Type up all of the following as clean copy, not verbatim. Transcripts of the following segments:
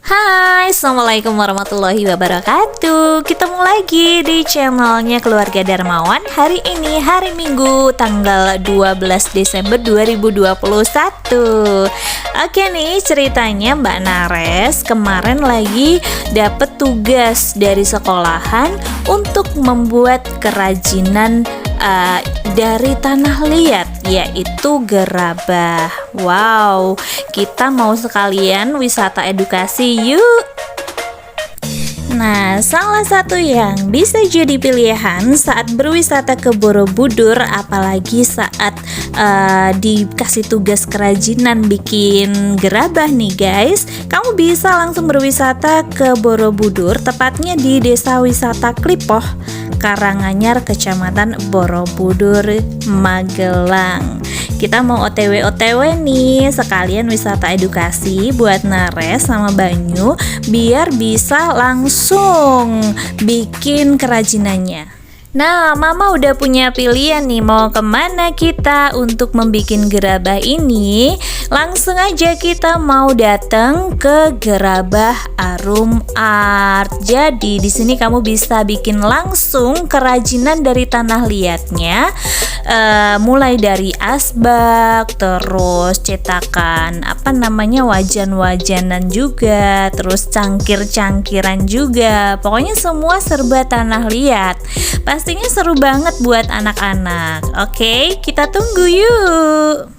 Hai, Assalamualaikum warahmatullahi wabarakatuh. Ketemu lagi di channelnya Keluarga Darmawan. Hari ini hari Minggu tanggal 12 Desember 2021. Oke nih, ceritanya Mbak Nares kemarin lagi dapet tugas dari sekolahan untuk membuat kerajinan dari tanah liat, yaitu gerabah. Wow, kita mau sekalian wisata edukasi yuk. Nah, salah satu yang bisa jadi pilihan saat berwisata ke Borobudur, apalagi saat dikasih tugas kerajinan bikin gerabah nih guys, kamu bisa langsung berwisata ke Borobudur, tepatnya di Desa Wisata Klipoh, Karanganyar, Kecamatan Borobudur, Magelang. Kita mau OTW nih, sekalian wisata edukasi buat Nares sama Banyu biar bisa langsung bikin kerajinannya. Nah, Mama udah punya pilihan nih mau kemana kita untuk membuat gerabah ini. Langsung aja kita mau datang ke Gerabah Arum Art. Jadi di sini kamu bisa bikin langsung kerajinan dari tanah liatnya. Mulai dari asbak, terus cetakan wajan-wajanan juga, terus cangkir-cangkiran juga. Pokoknya semua serba tanah liat. Pastinya seru banget buat anak-anak. Oke, kita tunggu yuk.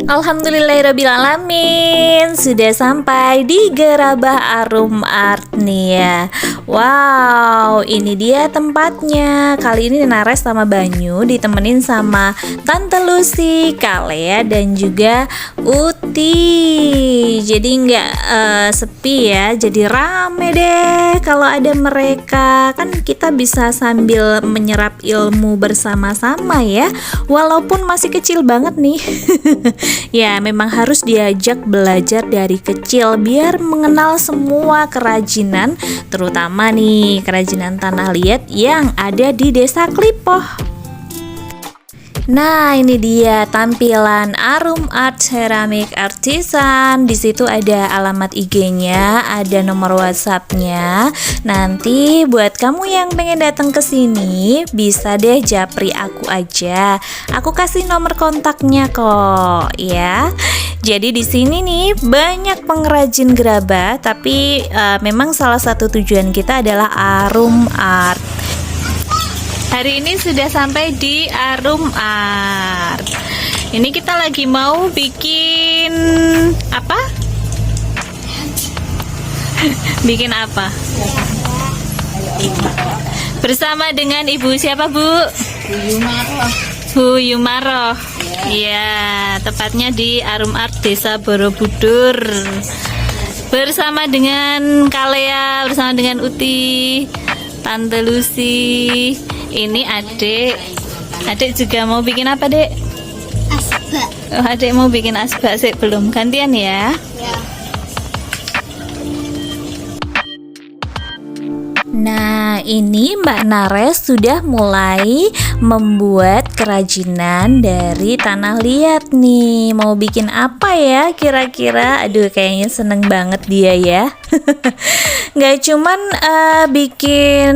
Alhamdulillahirrabbilalamin, sudah sampai di Gerabah Arum Art nih ya. Wow, ini dia tempatnya. Kali ini Nares sama Banyu ditemenin sama Tante Lucy, Kalea, dan juga Uti. Jadi nggak sepi ya, jadi rame deh kalau ada mereka. Kan kita bisa sambil menyerap ilmu bersama-sama ya, walaupun masih kecil banget nih. Ya, memang harus diajak belajar dari kecil biar mengenal semua kerajinan, terutama nih kerajinan tanah liat yang ada di Desa Klipoh. Nah, ini dia tampilan Arum Art Ceramic Artisan. Di situ ada alamat IG-nya, ada nomor WhatsApp-nya. Nanti buat kamu yang pengen datang ke sini, bisa deh japri aku aja. Aku kasih nomor kontaknya kok, ya. Jadi di sini nih banyak pengrajin gerabah, tapi memang salah satu tujuan kita adalah Arum Art. Hari ini sudah sampai di Arum Art. Ini kita lagi mau bikin apa? Bikin apa? Bersama dengan Ibu siapa, Bu? Bu Yumaroh. Iya, tepatnya di Arum Art Desa Borobudur. Bersama dengan Kalea, bersama dengan Uti, Tante Lucy. Ini adik juga mau bikin apa, Dek? Asbak. Oh, adik mau bikin asbak sih, belum gantian ya? Ya. Nah, ini Mbak Nares sudah mulai membuat kerajinan dari tanah liat nih. Mau bikin apa ya kira-kira? Aduh, kayaknya seneng banget dia ya. Gak cuman bikin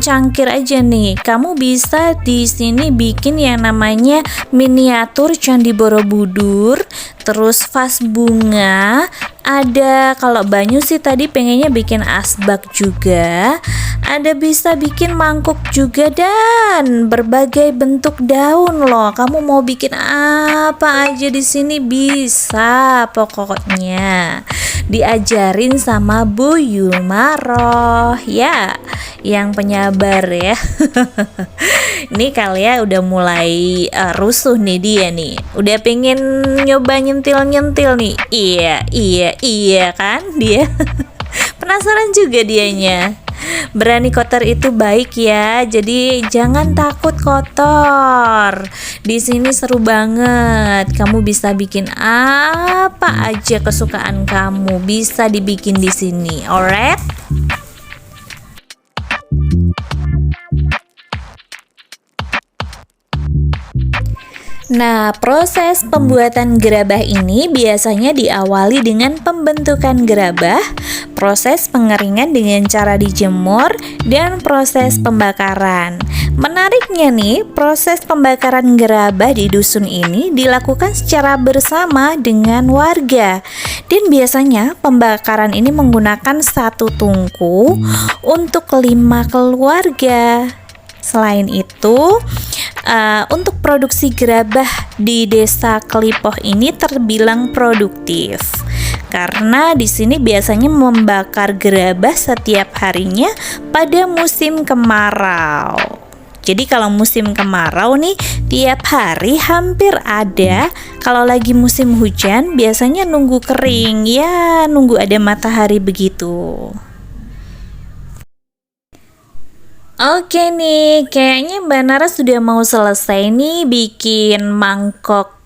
cangkir aja nih. Kamu bisa di sini bikin yang namanya miniatur Candi Borobudur, terus vas bunga. Ada, kalau Banyu sih tadi pengennya bikin asbak juga. Ada bisa bikin mangkuk juga dan berbagai bentuk daun loh. Kamu mau bikin apa aja di sini bisa pokoknya. Diajarin sama Bu Yumaroh ya, yang penyabar ya. Ini Kalea udah mulai rusuh nih dia nih. Udah pengen nyoba nyentil-nyentil nih. Iya kan dia. Penasaran juga dianya. Berani kotor itu baik ya. Jadi jangan takut kotor. Di sini seru banget. Kamu bisa bikin apa aja kesukaan kamu, bisa dibikin di sini. Alright? Nah, proses pembuatan gerabah ini biasanya diawali dengan pembentukan gerabah, proses pengeringan dengan cara dijemur, dan proses pembakaran. Menariknya nih, proses pembakaran gerabah di dusun ini dilakukan secara bersama dengan warga. Dan biasanya pembakaran ini menggunakan satu tungku untuk 5 keluarga. Selain itu, untuk produksi gerabah di Desa Kelipoh ini terbilang produktif. Karena di sini biasanya membakar gerabah setiap harinya pada musim kemarau. Jadi kalau musim kemarau nih tiap hari hampir ada. Kalau lagi musim hujan biasanya nunggu kering, ya nunggu ada matahari begitu. Oke nih, kayaknya Mbak Nara sudah mau selesai nih bikin mangkok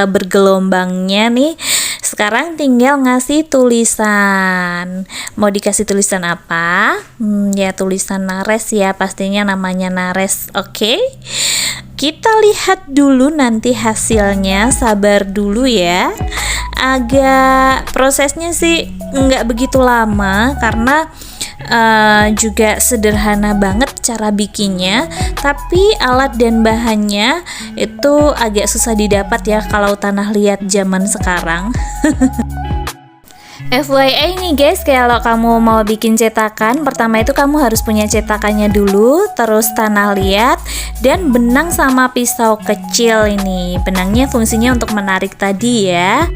bergelombangnya nih. Sekarang tinggal ngasih tulisan. Mau dikasih tulisan apa? Ya tulisan Nares ya, pastinya namanya Nares. Oke. Kita lihat dulu nanti hasilnya, sabar dulu ya. Agak prosesnya sih nggak begitu lama karena juga sederhana banget cara bikinnya, tapi alat dan bahannya itu agak susah didapat ya kalau tanah liat zaman sekarang. FYI nih guys, kalau kamu mau bikin cetakan, pertama itu kamu harus punya cetakannya dulu, terus tanah liat dan benang sama pisau kecil ini. Benangnya fungsinya untuk menarik tadi ya.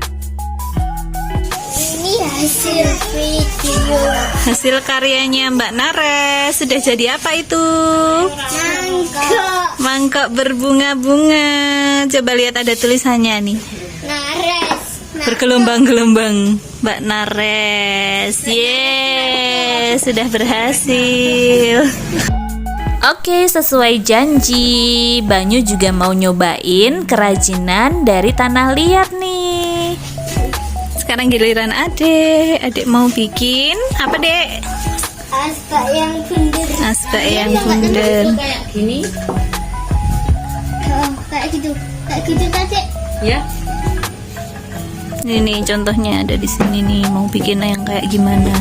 Hasil video, hasil karyanya Mbak Nares. Sudah jadi apa itu? Mangkok berbunga-bunga. Coba lihat ada tulisannya nih. Nares. Bergelombang-gelombang Mbak Nares. Yeay, sudah berhasil. Oke, sesuai janji, Banyu juga mau nyobain kerajinan dari tanah liat nih. Sekarang giliran Adek mau bikin apa, Dek? Asbak yang bundar. Asbak yang bundar. Kayak gini. Oh, kayak gitu tadi. Ya. Ini contohnya ada di sini nih, mau bikin yang kayak gimana?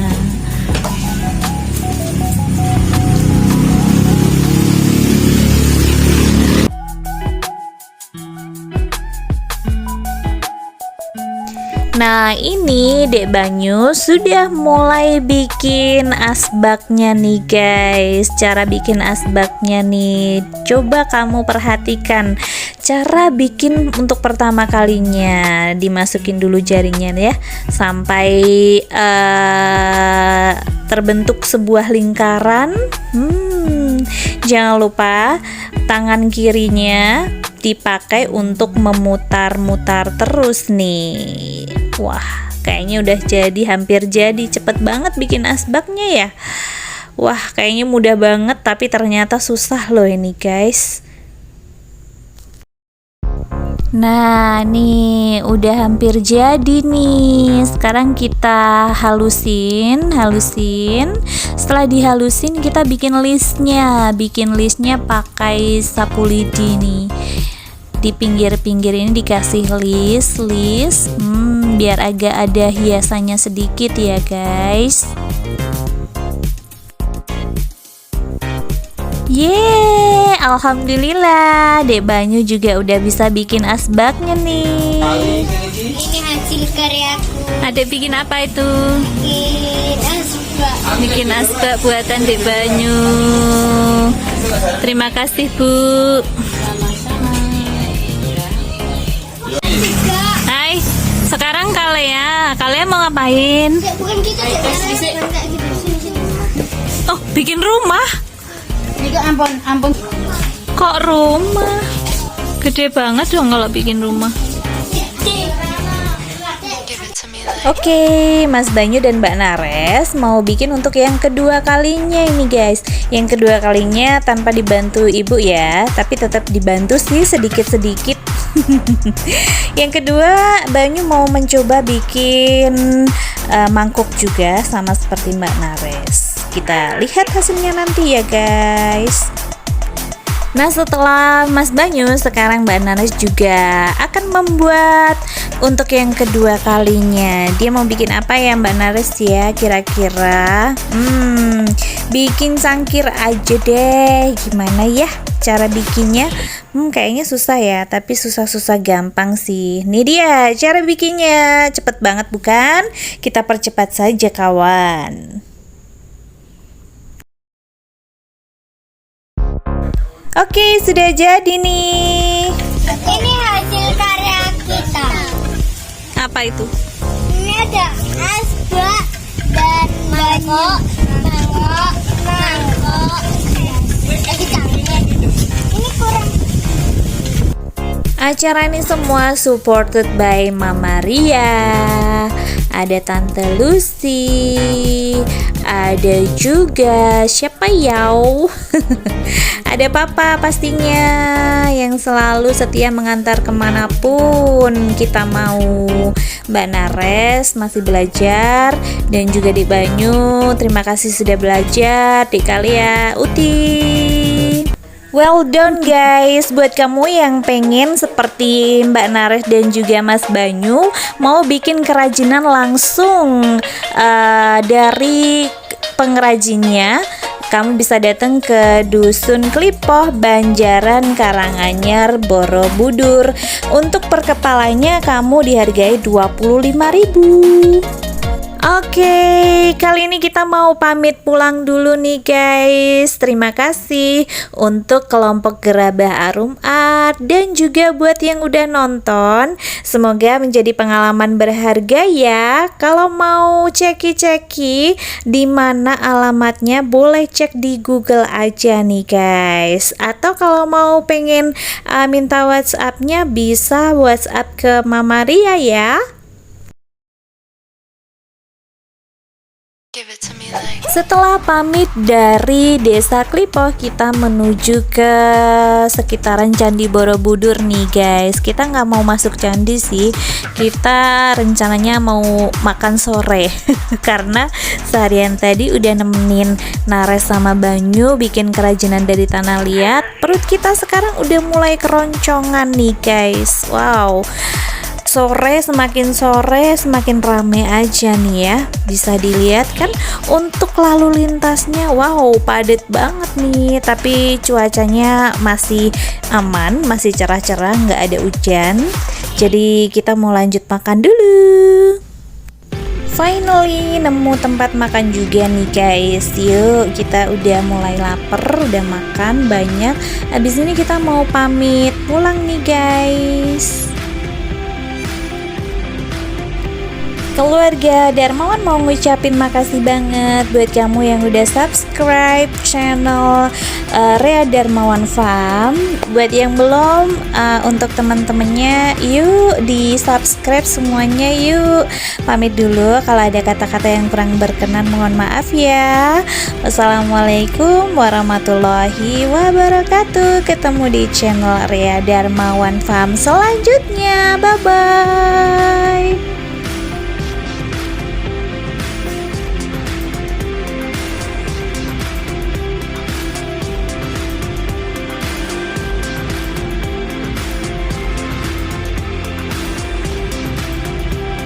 Nah ini Dek Banyu sudah mulai bikin asbaknya nih guys. Cara bikin asbaknya nih, coba kamu perhatikan cara bikin untuk pertama kalinya. Dimasukin dulu jaringnya ya, sampai terbentuk sebuah lingkaran. Jangan lupa tangan kirinya dipakai untuk memutar-mutar terus nih. Wah, kayaknya udah jadi, hampir jadi. Cepet banget bikin asbaknya ya. Wah, kayaknya mudah banget, tapi ternyata susah loh ini guys. Nah, nih udah hampir jadi nih. Sekarang kita halusin. Setelah dihalusin kita bikin listnya. Bikin listnya pakai sapu lidi nih. Di pinggir-pinggir ini dikasih list. Biar agak ada hiasannya sedikit ya guys. Yeay, alhamdulillah Dek Banyu juga udah bisa bikin asbaknya nih. Ini hasil karyaku. Adek bikin apa itu? Bikin asbak. Bikin asbak buatan Dek Banyu. Terima kasih Bu. Hai, sekarang kalian mau ngapain? Bukan gitu. Oh, bikin rumah. Ini ampun. Kok rumah? Gede banget dong kalau bikin rumah. Oke, Mas Banyu dan Mbak Nares mau bikin untuk yang kedua kalinya ini guys. Yang kedua kalinya tanpa dibantu ibu ya, tapi tetap dibantu sih sedikit-sedikit. Yang kedua, Banyu mau mencoba bikin mangkuk juga sama seperti Mbak Nares. Kita lihat hasilnya nanti ya guys. Nah, setelah Mas Banyu, sekarang Mbak Nares juga akan membuat untuk yang kedua kalinya. Dia mau bikin apa ya Mbak Nares ya kira-kira? Bikin cangkir aja deh. Gimana ya cara bikinnya? Kayaknya susah ya, tapi susah-susah gampang sih. Nih dia cara bikinnya. Cepet banget bukan? Kita percepat saja kawan. Oke, sudah jadi nih. Ini hasil karya kita. Apa itu? Ini ada asbak dan mangkok. Ini kurang. Acara ini semua supported by Mama Ria, ada Tante Lucy, ada juga siapa yau? Ada Papa pastinya yang selalu setia mengantar kemanapun kita mau. Mbak Nares masih belajar dan juga di Banyu. Terima kasih sudah belajar. Di Kalia, Uti. Well done guys, buat kamu yang pengen seperti Mbak Nares dan juga Mas Banyu mau bikin kerajinan langsung dari pengrajinnya, kamu bisa datang ke Dusun Klipoh, Banjaran, Karanganyar, Borobudur. Untuk per kepalanya kamu dihargai 25.000. Oke, kali ini kita mau pamit pulang dulu nih guys. Terima kasih untuk kelompok Gerabah Arum Art dan juga buat yang udah nonton. Semoga menjadi pengalaman berharga ya. Kalau mau ceki-ceki di mana alamatnya boleh cek di Google aja nih guys. Atau kalau mau pengen minta WhatsApp-nya bisa WhatsApp ke Mama Ria ya. Setelah pamit dari Desa Klipoh, kita menuju ke sekitaran Candi Borobudur nih guys. Kita nggak mau masuk candi sih, kita rencananya mau makan sore karena seharian tadi udah nemenin Nares sama Banyu bikin kerajinan dari tanah liat. Perut kita sekarang udah mulai keroncongan nih guys. Wow, sore semakin rame aja nih ya. Bisa dilihat kan untuk lalu lintasnya, wow padat banget nih. Tapi cuacanya masih aman, masih cerah-cerah, nggak ada hujan. Jadi kita mau lanjut makan dulu. Finally nemu tempat makan juga nih guys. Yuk, kita udah mulai lapar, udah makan banyak. Habis ini kita mau pamit pulang nih guys. Keluarga Darmawan mau ngucapin makasih banget buat kamu yang udah subscribe channel Rea Darmawan Farm. Buat yang belum, untuk teman-temannya yuk di subscribe semuanya yuk. Pamit dulu, kalau ada kata-kata yang kurang berkenan mohon maaf ya. Wassalamualaikum warahmatullahi wabarakatuh. Ketemu di channel Rea Darmawan Farm selanjutnya. Bye bye.